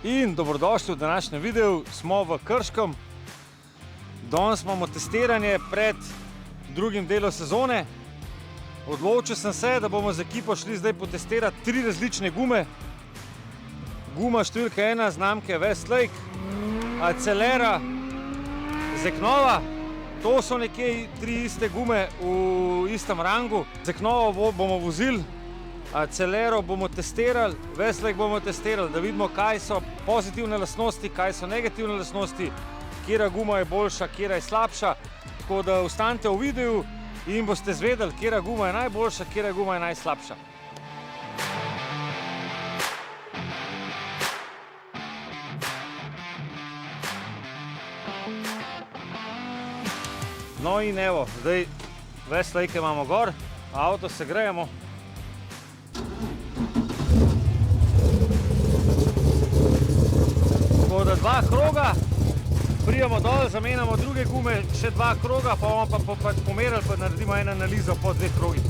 In dobrodošli v današnjem videu, smo v Krškem. Danes imamo testiranje pred drugim delom sezone. Odločil sem se, da bomo z ekipo šli zdaj potestirati 3 različne gume. Guma številka 1 znamke Westlake, Acelera, Zeknova. To so nekje 3 iste gume v istem rangu. Zeknovo bomo vozili, Acelero bomo testirali, Westlake bomo testirali, da vidimo, kaj so pozitivne lastnosti, kaj so negativne lastnosti, katera guma je boljša, katera je slabša. Tako da ostanite v videu in boste zvedeli, katera guma je najboljša, katera guma je najslabša. No in evo, zdaj Westlake imamo gor, avto se grejemo. Tako da 2 kroga, prijemo dol, zamenjamo druge gume, še 2 kroga, pa bomo pa pomerili, pa naredimo eno analizo po 2 krogih.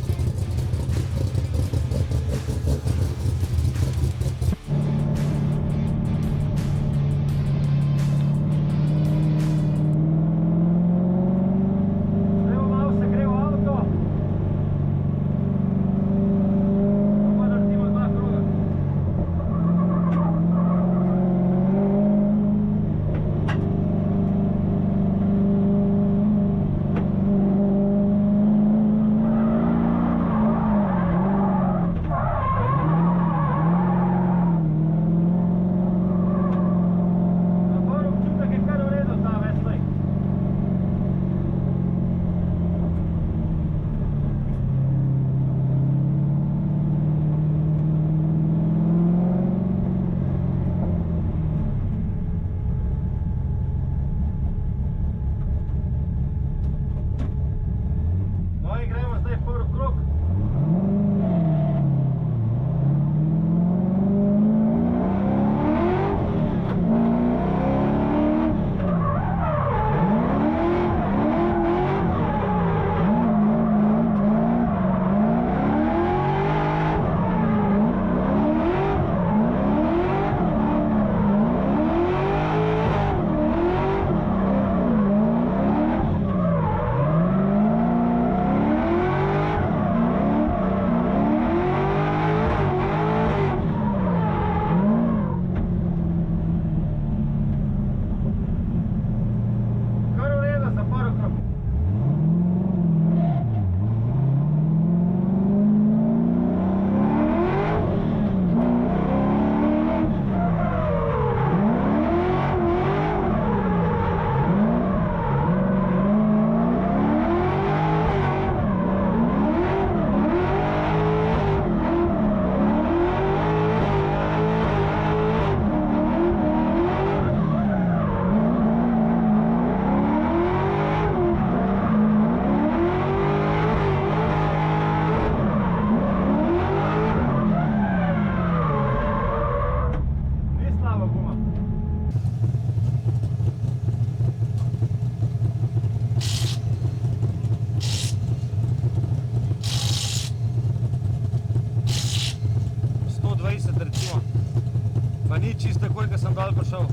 Pa ni čisto takoj, ko sem dol prišel.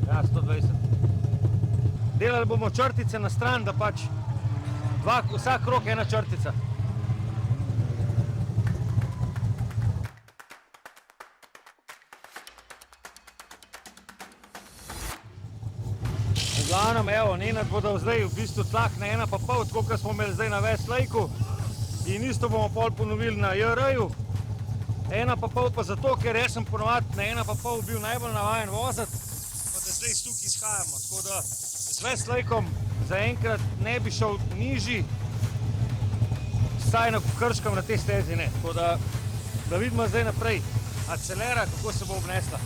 Ja, 120. Delali bomo črtice na stran, da pač vsak krog ena črtica. V glavnem, evo, Nenad bo dal zdaj v bistvu tlak na 1,5, tako kot smo imeli zdaj na Westlakeu. In isto bomo pol ponovili na JR-ju. 1,5 pa zato, ker jaz sem ponovadi na 1,5 bil najbolj navajen voziti, pa da zdaj tukaj izhajamo. Tako da z Westlakeom zaenkrat ne bi šel nižji, vsaj na Krškem na tej stezi ne. Tako da vidimo zdaj naprej Acelera, kako se bo obnesla.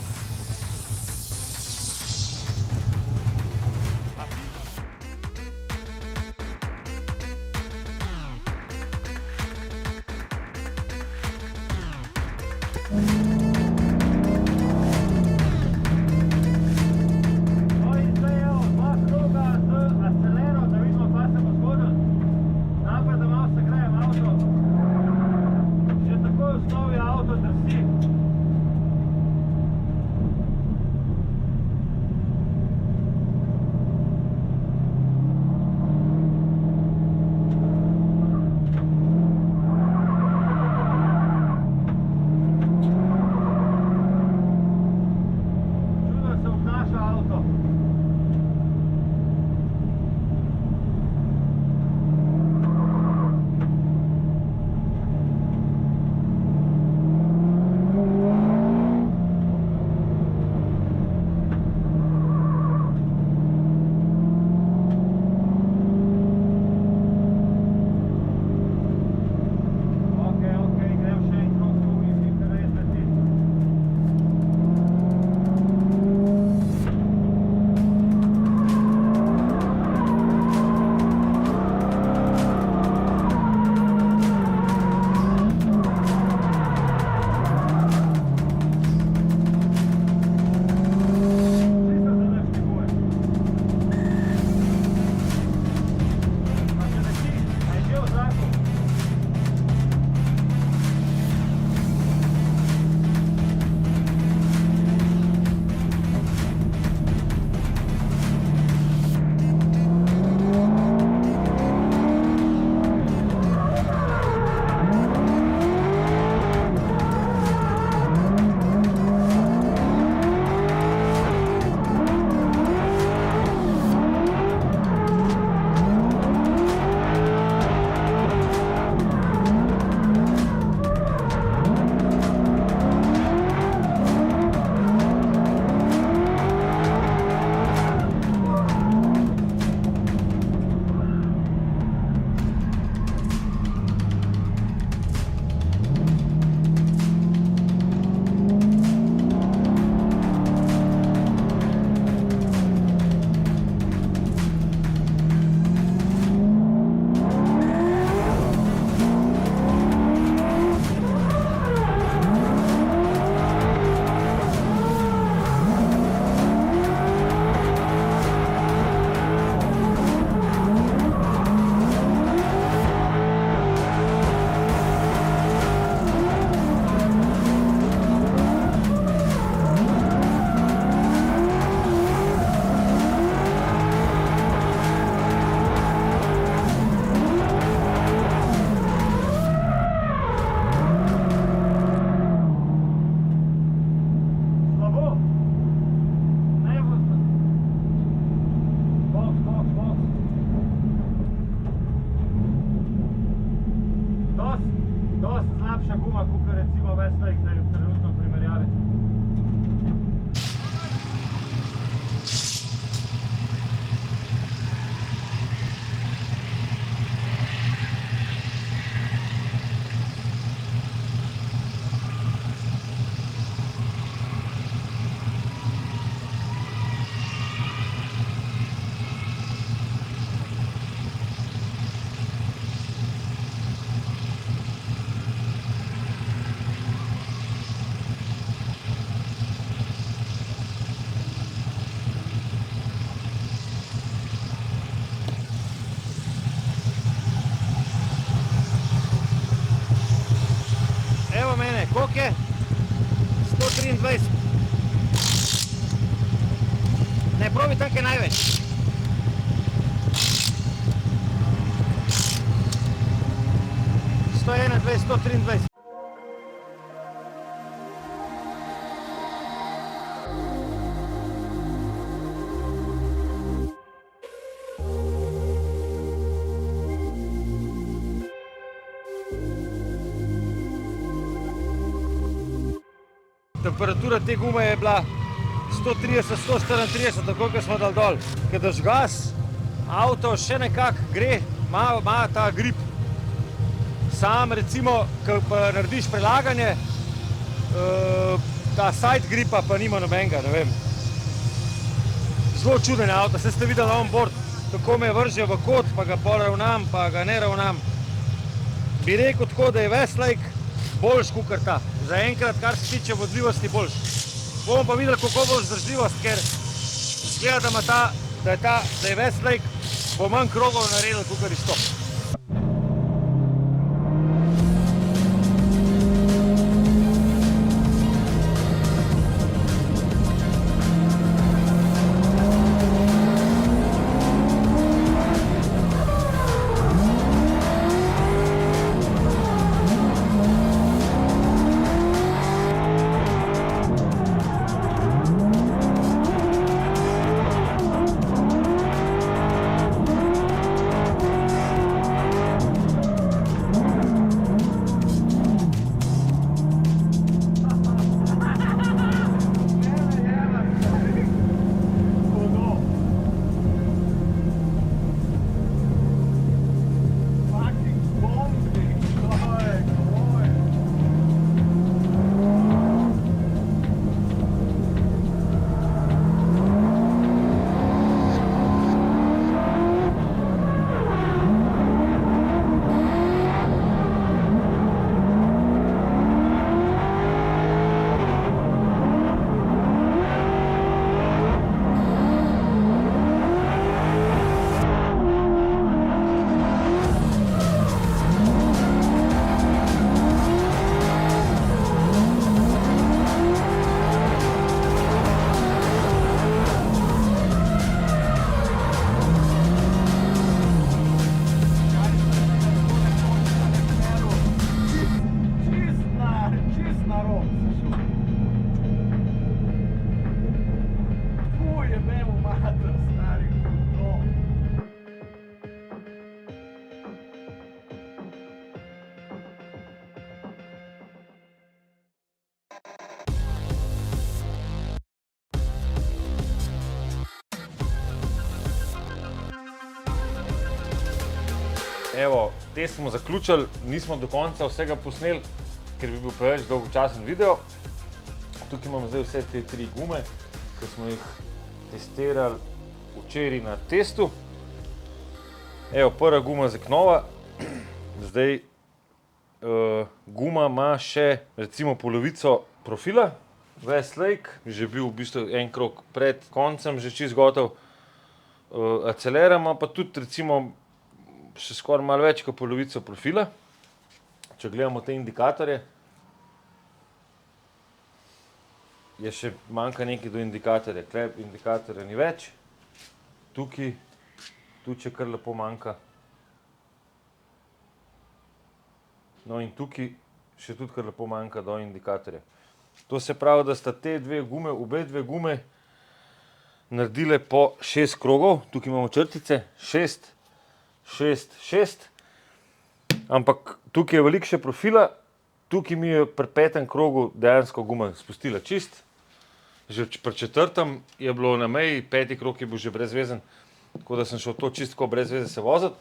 125. Ne, probi tako največ. Sto 21, 123. Temperatura te gume je bila 130, 134, tako kot smo dal dol. Ker daš gas, avto še nekako gre, ima ta grip. Sam recimo, ko pa narediš prelaganje, ta side gripa pa nima nobenega, ne vem. Zelo čuden avto, saj ste videli on board, kako me vrže v kot, pa ga pol ravnam, pa ga ne ravnam. Bi rekel tako, da je Westlake boljš kakor ta. Zaenkrat, kar se tiče vodljivosti, boljš. Bomo pa videli, kako bo vzdržljivost, ker izgleda, da je Westlake bo manj krogov naredil, kakor iz to. Evo, te smo zaključili, nismo do konca vsega posneli, ker bi bil preveč dolgočasen video. Tukaj imamo zdaj vse te 3 gume, ki smo jih testirali včeraj na testu. Evo, prva guma Zeknova. Zdaj, guma ima še recimo polovico profila. Westlake, že bil v bistvu en krog pred koncem, že čisto gotov. Acelera ima pa tudi recimo še skoraj malo več kot polovico profila. Če gledamo te indikatorje, je še manjka nekaj do indikatorja. Tukaj indikatorja ni več, tukaj tudi še kar lepo manjka. No in tukaj še tudi kar lepo manjka do indikatorja. To se pravi, da sta te obe dve gume naredile po 6 krogov. Tukaj imamo črtice, 6, 6, 6. Ampak tukaj je veliko še profila, tukaj mi je pri 5. krogu dejansko guma spustila čist. Že pri 4. je bilo na meji, 5. krog je bil že brezvezen, tako da sem šel to čistko brez veze se voziti.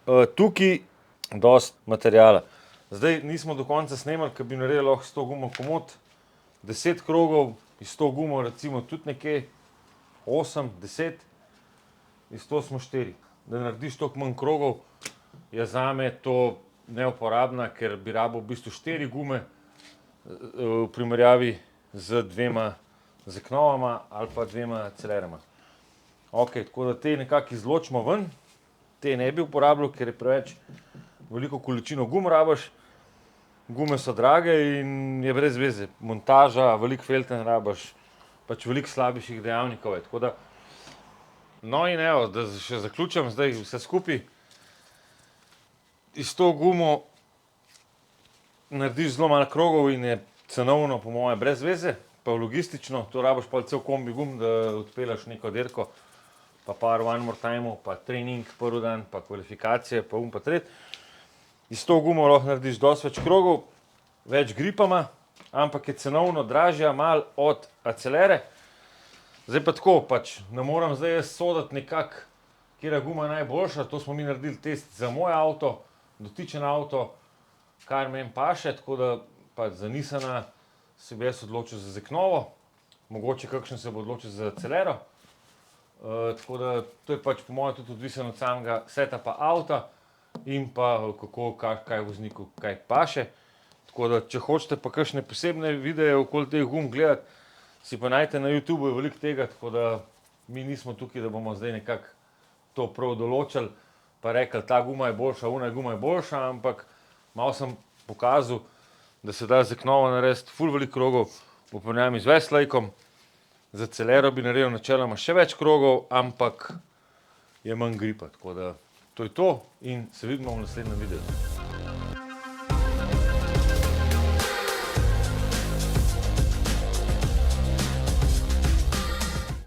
Tukaj dosti materijala. Zdaj nismo do konca snemali, ker bi naredili lahko s to gumo komot. 10 krogov, iz to gumo recimo tudi nekje 8, 10, iz to smo 4. Da narediš toliko manj krogov, je zame to neuporabna, ker bi rabil v bistvu 4 gume v primerjavi z 2 Zeknovama ali pa 2 Acelerama. Ok, tako da te nekako izločimo ven. Te ne bi uporabljal, ker je preveč veliko količino gum rabiš. gume so drage in je brez veze. Montaža, veliko felten rabaš, pač veliko slabših dejavnikov je. Tako da, no in evo, da še zaključim zdaj vse skupaj. Iz to gumo narediš zelo malo krogov in je cenovno po moje brez veze, pa logistično, to rabaš pa cel kombi gum, da odpelaš neko dirko, pa par one more time, pa trening prvi dan, pa kvalifikacije, pa pa tret. Iz to gumo lahko narediš dosti več krogov, več gripama, ampak je cenovno dražja malo od Acelere. Zdaj pa tako, pač ne moram zdaj jaz soditi nekako, katera guma je najboljša, to smo mi naredili test za moj avto, dotičen avto, kar meni paše, tako da pač za Nissana se bi jaz odločil za Zeknovo, mogoče kakšen se bo odločil za Acelero. Tako da to je pač po mojem tudi odvisno od samega setupa avta in pa kako, kaj vozniku, kaj paše. Tako da, če hočete pa kakšne posebne videe okoli teh gum gledati, si pa najdete na YouTubeu veliko tega, tako da mi nismo tukaj, da bomo zdaj nekako to prav določili, pa rekli, ta guma je boljša, ona guma je boljša, ampak malo sem pokazal, da se da Zeknovo narediti ful veliko krogov, v primerjavi z Westlake-om. Za Acelero bi naredil načeloma še več krogov, ampak je manj gripa, tako da to je to in se vidimo v naslednjem videu.